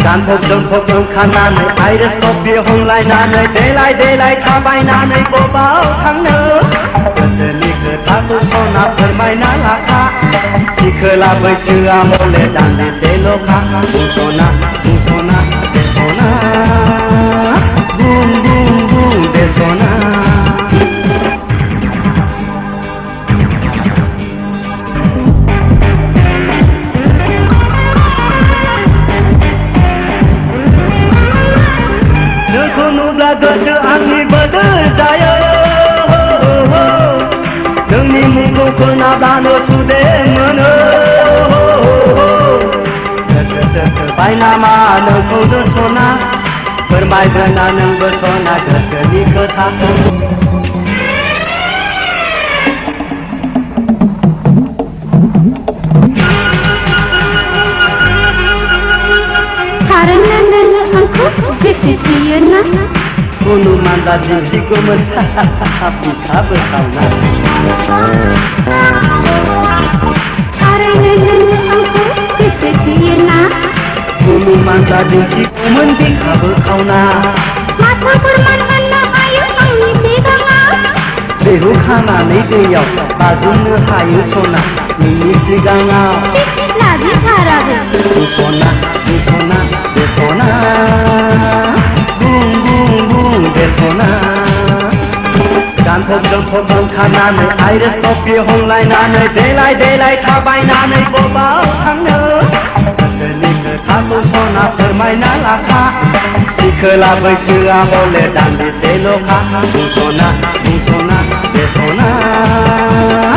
Danfok जोंफक ओंखारनानै iris coffee हमलायनानै देलाय थाबायनानै बबाव थांनो गोसोनि खोथाखौ सना फोरमायना लाखा सिखोला बैसोआ हले दान्दिसेल'खा बुंस'ना बुंस'ना बेस'ना बुं बुं बुं बेस'ना गोसो आंनि बोदोर जायो नोंनि मुंखौ खोनाब्लानो सुदेम मोनो गोसोबाय नामा नोंखौनो सना फोरमायग्रोना नोंबो सना गोसोनि खोथाखौ थारैनो नोङो आंखौ गोसो थोयोना अनुमान दिन्थिगौमोन बिखाबो सावना थारैनो नोङो आंखौ गोसो थोयोना अनुमान दिन्थिगौमोन बिखाबो खावना माथो फोरमान होनो हायो आंनि सिगाङाव दैहु खानानै दैयाव बाज्रुमनो हायो सना नोंनि सिगाङाव लाजिथाराबो बुंस'ना बुंस'ना बेस'ना बुं बुं बुं बेस'ना गानफब जोमफब ओंखारनानै आइरिस कफि हमलायनानै देलाय थाबायनानै बबाव थांनो गोसोनि खोथाखौ सना फोरमायना लाखा सिखोला बैसोआ हले दान्दिसेल'खा बुंस'ना बुंस'ना बेस'ना